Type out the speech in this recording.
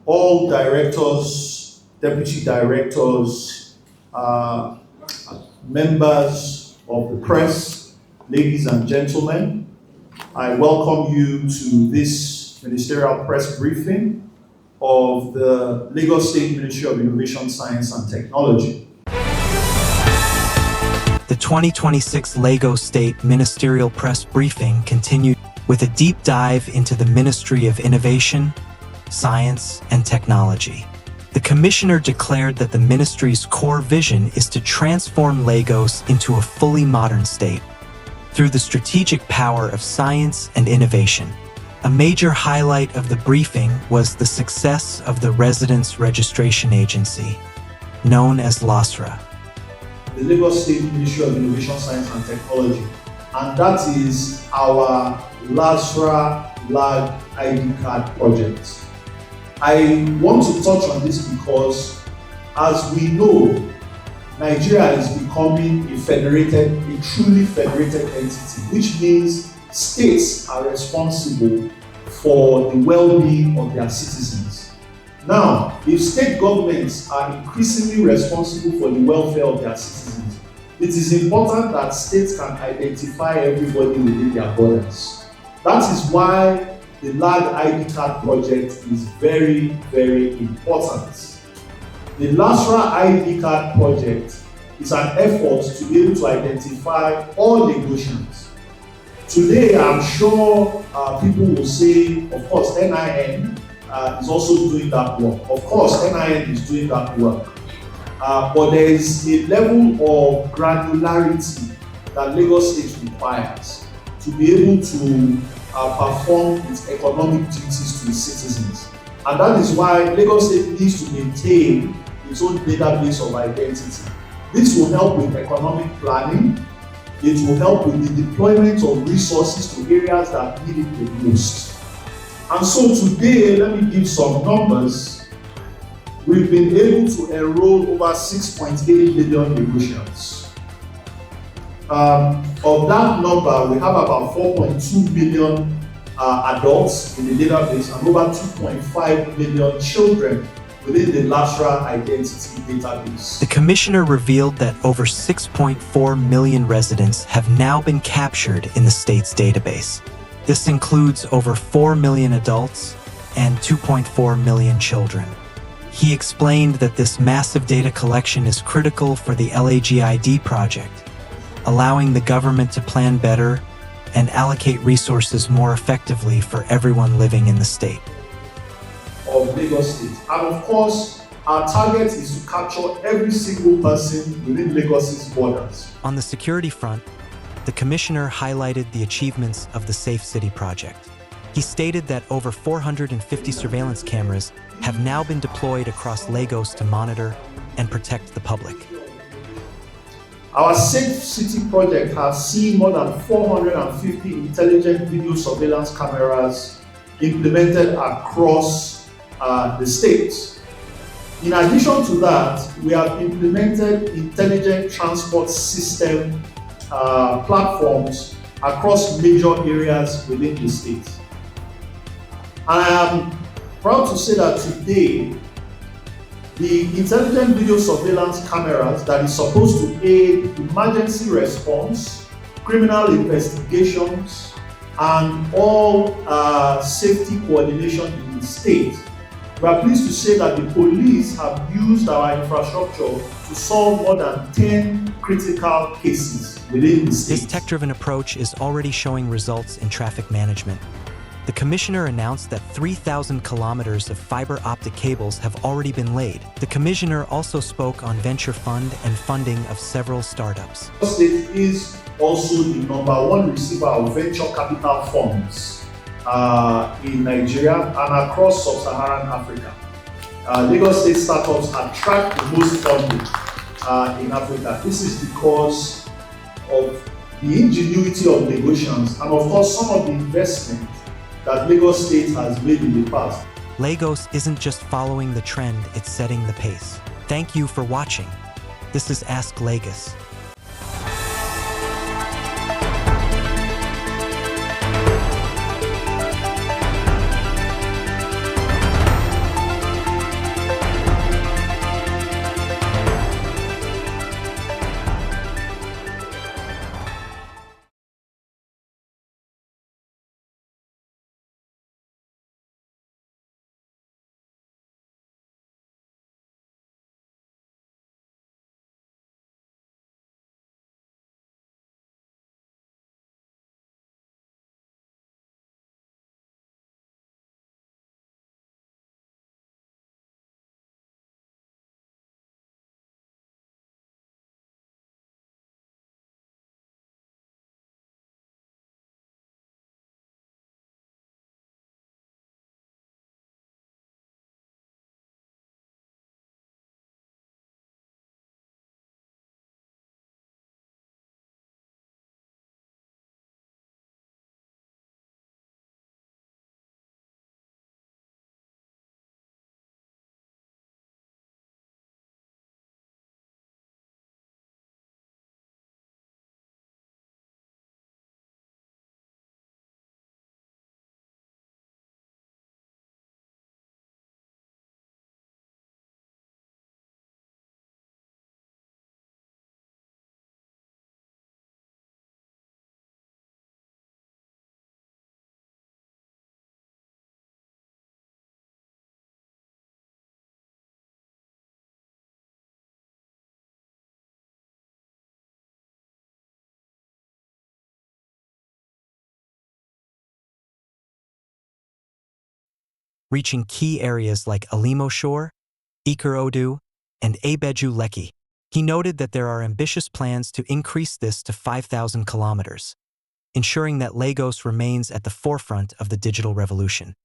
all directors, deputy directors, members of the press, ladies and gentlemen, I welcome you to this ministerial press briefing of the Lagos State Ministry of Innovation, Science and Technology. The 2026 Lagos State Ministerial Press Briefing continued with a deep dive into the Ministry of Innovation, Science and Technology. The commissioner declared that the ministry's core vision is to transform Lagos into a fully modern state through the strategic power of science and innovation. A major highlight of the briefing was the success of the Residence Registration Agency, known as LASRRA. The Lagos State Ministry of Innovation, Science and Technology, and that is our LASRRA Lag ID card project. I want to touch on this because, as we know, Nigeria is becoming a truly federated entity, which means states are responsible for the well-being of their citizens. Now, if state governments are increasingly responsible for the welfare of their citizens, it is important that states can identify everybody within their borders. That is why the LAG ID card project is very, very important. The LASRRA ID card project is an effort to be able to identify all Lagosians. Today, I'm sure people will say, of course, NIN is also doing that work. Of course, NIN is doing that work. But there is a level of granularity that Lagos State requires to be able to perform its economic duties to its citizens. And that is why Lagos State needs to maintain its own database of identity. This will help with economic planning. It will help with the deployment of resources to areas that need it the most. And so today, let me give some numbers. We've been able to enroll over 6.8 million Lagosians. Of that number, we have about 4.2 million adults in the database and over 2.5 million children within the LASRRA identity database. The commissioner revealed that over 6.4 million residents have now been captured in the state's database. This includes over 4 million adults and 2.4 million children. He explained that this massive data collection is critical for the LAGID project, allowing the government to plan better and allocate resources more effectively for everyone living in the state. Of Lagos State. And of course, our target is to capture every single person within Lagos's borders. On the security front, the commissioner highlighted the achievements of the Safe City project. He stated that over 450 surveillance cameras have now been deployed across Lagos to monitor and protect the public. Our Safe City project has seen more than 450 intelligent video surveillance cameras implemented across the state. In addition to that, we have implemented intelligent transport system platforms across major areas within the state. And I am proud to say that today, the intelligent video surveillance cameras that is supposed to aid emergency response, criminal investigations, and all safety coordination in the state. We are pleased to say that the police have used our infrastructure to solve more than 10 critical cases within the state. This tech-driven approach is already showing results in traffic management. The commissioner announced that 3,000 kilometers of fiber optic cables have already been laid. The commissioner also spoke on venture fund and funding of several startups. The state is also the #1 receiver of venture capital funds in Nigeria and across sub-Saharan Africa. Lagos State startups attract the most funding in Africa. This is because of the ingenuity of Lagosians and of course some of the investment that Lagos State has made in the past. Lagos isn't just following the trend, it's setting the pace. Thank you for watching. This is Ask Lagos. reaching key areas like Alimoshoor, Ikorodu, and Abeju-Lekki. He noted that there are ambitious plans to increase this to 5,000 kilometers, ensuring that Lagos remains at the forefront of the digital revolution.